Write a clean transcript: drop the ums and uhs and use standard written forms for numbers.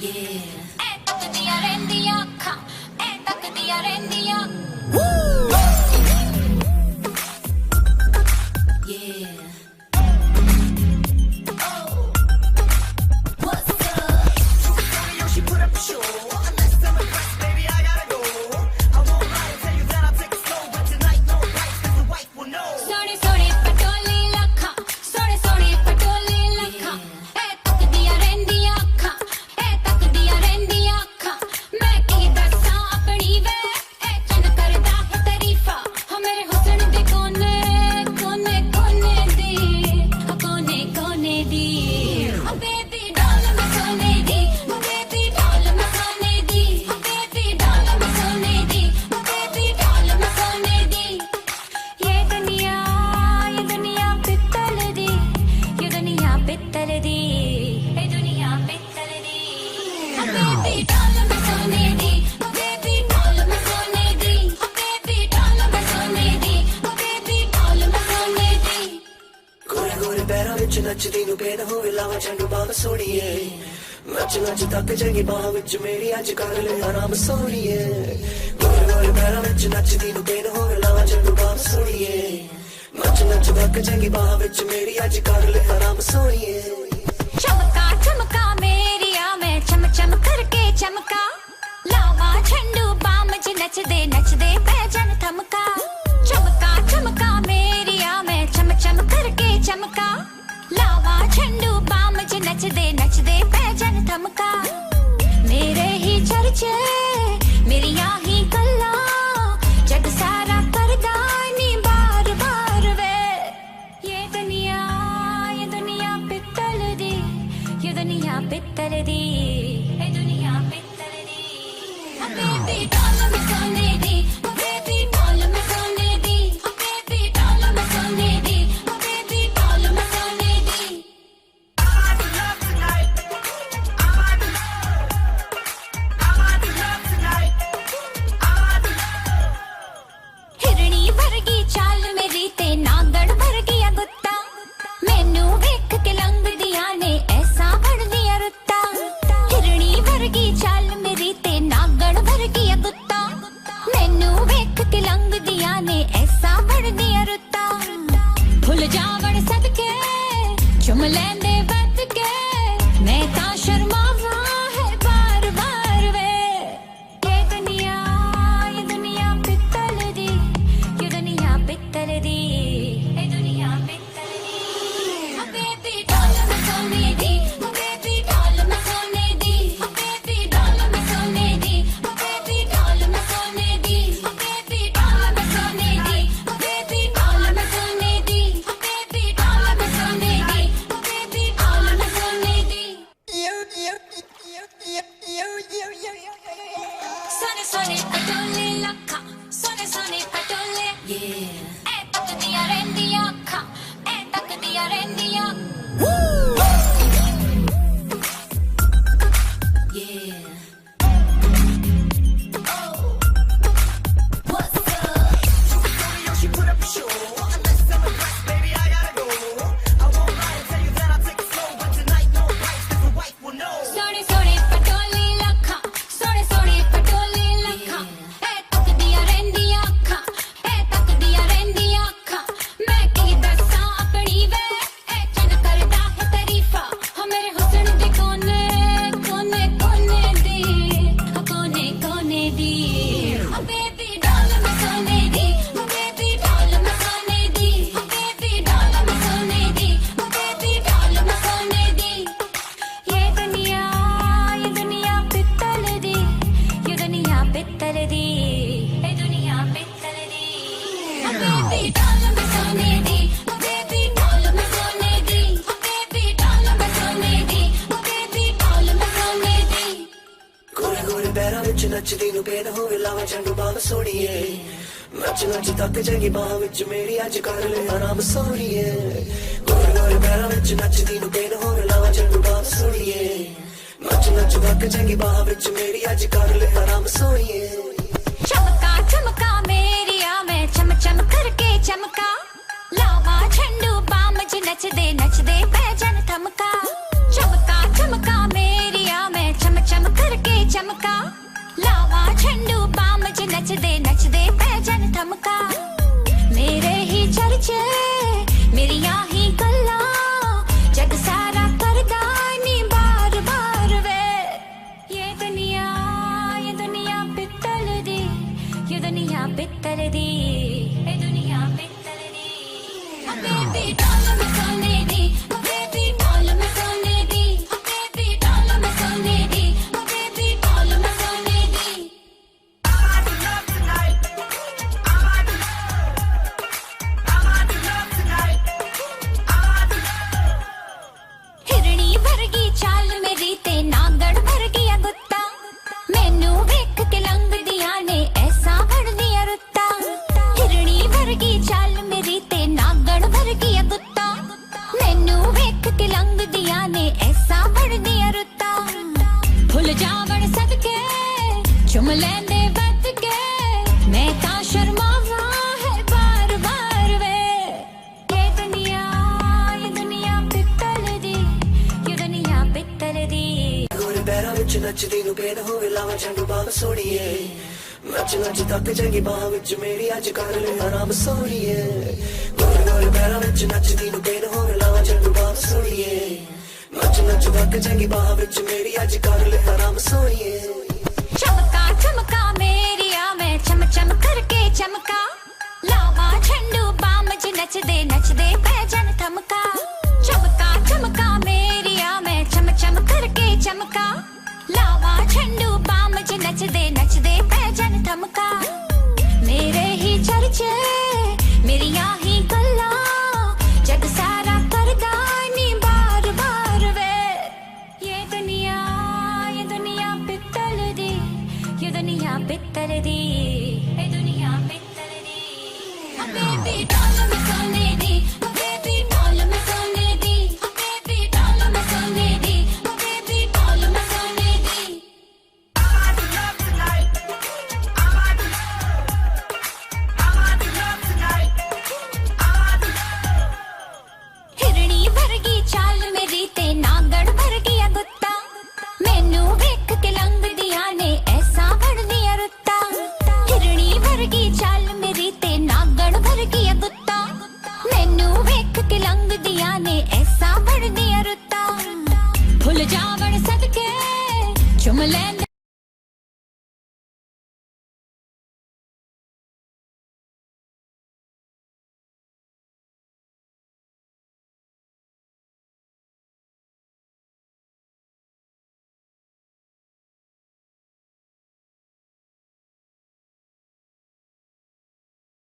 ਐ ਤੱਕਦੀਆਂ ਰਹਿੰਦੀਆਂ ਅੱਖਾਂ, ਐ ਤੱਕਦੀਆਂ ਰਹਿੰਦੀਆਂ। नचदी नू बेद होवे लावा झंडू बाम सोड़िए नच नच तक जाएगी बाह विच मेरी अज कर ले आराम सोड़िए गोरे गोरे पैरां विच नचदी नू बेद होवे लावा झंडू बाम सोड़िए नच नच तक जाएगी बाह विच मेरी अज कर ले आराम सोड़िए। चमका चमका मेरिया मैं चम चम करके चमका लावा झंडू बाम च नचदे नचदे पैजन थमका। चमका चमका मेरिया मैं चम चम करके चमका लावा झंडू बाम च नचदे नचदे पैजन थमका। मेरे ही चर्चे मेरिया ही गल्ला जग सारा करदा नी बार बार वे। ये दुनिया पित्तल दी, ये दुनिया पित्तल दी, ये दुनिया पित्तल दी। बेबी डॉल में सोने दी, बेबी डॉल में सोने दी, बेबी डॉल में सोने दी, बेबी डॉल में सोने दी। हिरणी वर्गी चाल मेरी ते नागड़ वर्गिया गुत्ता मैनू वेख के लंघ दिया ने ऐसा बढ़ लिया रुत्ता। हिरणी वर्गी चाल मेरी ते नागड़ वर्गिया गुत्ता मैनू वेख के लंघ दिया ने ऐसा बढ़ दिया रुत्ता। भुल जावण सदके चुम लैंदे बद के मैं ता शर्मावा है बार बार वे। ये दुनिया पित्तल दी, ये दुनिया पित्तल दी, ये दुनिया पित्तल दी। बेबी डॉल में सोने दी, बेबी डॉल में सोने दी, बेबी डॉल में सोने दी, बेबी डॉल में सोने दी, बेबी डॉल में सोने दी, बेबी डॉल में सोने दी, बेबी डॉल में सोने दी, बेबी डॉल में सोने दी। सोने सोने पटोले लखा, सोने सोने पटोले ऐ तकदियां रहंदियां अखां, ऐ तकदियां रहंदियां। सोने सोने पटोले लखा, सोने सोने पटोले लखा ऐ तकदियां रहंदियां अखां, ऐ तकदियां रहंदियां अखां। मैं की दसां अपनी वे ऐ चन करदा है तारीफा हो मेरे हुस्न दे कोने कोने कोने दी, कोने कोने दी। बेबी डॉल में सोने दी, बेबी डॉल में सोने दी, बेबी डॉल में सोने दी, बेबी डॉल में सोने दी। ये दुनिया पित्तल दी, ये दुनिया पित्तल दी, ये दुनिया पित्तल दी। बेबी डॉल में सोने दी, बेबी डॉल में सोने दी, बेबी डॉल में सोने दी, बेबी डॉल में सोने दी। गोरे गोरे पैरां विच नचदी नू बेद होवे लावा झंडू बाम सोड़िए नच नच तक जाएगी बाह विच मेरी अज कर ले आराम सोड़िए। गोरे गोरे पैरां विच नचदी नू बेद होवे लावा झंडू बाम सोड़िए नच नच तक जाएगी बाह विच मेरी अज कर ले आराम सोड़िए। चमका चमका मेरिया मैं चम चम करके चमका लावा झंडू बाम च नचदे नचदे पैजन थमका। चमका चमका मेरिया मैं चम चम दी ए दुनिया पित्तल दी बेबी डॉल में सोने दी बेबी डॉल में सोने दी बेबी डॉल में सोने दी बेबी डॉल में सोने दी हिरणी वर्गी चाल मेरी ते नागड़ वर्गी गुत्ता मैनू वेख के लंघदियां ने ऐसा बढ़दिया रुत्ता हिरणी वर्गी चाल मेरी ते नागड़ वर्गी गुत्ता मैनू वेख के लंघदियां ने ऐसा बढ़दिया रुत्ता भुल जावण सदके चुम लैंदे बद के मैं तां शर्मावा है बार बार वे ये दुनिया पित्तल दी ये दुनिया पित्तल दी गोरे पैरां विच नचदी नूं पेन होवे लावां झंडू बाम सोहणीए नच नच तक जागी बाह विच मेरी अज कर ले आराम सोहणीए गोरे गोरे पैरां विच नचदी नूं पेन होवे लावां झंडू बाम सोहणीए नच नच तक जागी बाह विच मेरी अज कर ले आराम सोहणीए चमका चमका मेरिया मैं चम चम करके चमका लावा झंडू बाम च नचदे पैजन थमका चमका चमका मेरिया मैं चम चम करके चमका लावा झंडू बाम च नचदे पैजन थमका मेरे ही चर्चे मेरिया ही गल्ला जग सारा करदा नी बार बार वे ये दुनिया पित्तल दी ये दुनिया पित्तल दी ए दुनिया पित्तल दी बेबी डॉल में सोने दी बेबी डॉल में सोने दी बेबी डॉल में सोने दी बेबी डॉल में सोने दी हिरणी वर्गी चाल मेरी ते नागड़ वर्गी गुत्ता मैनू वेख के लंघदियां ने ऐसा बढ़दिया रुत्ता हिरणी वर्गी चाल मेरी ते नागड़ वर्गी गुत्ता मैनू वेख के लंघदियां ने ऐसा बढ़दिया रुत्ता भुल जावण सदके चुम ले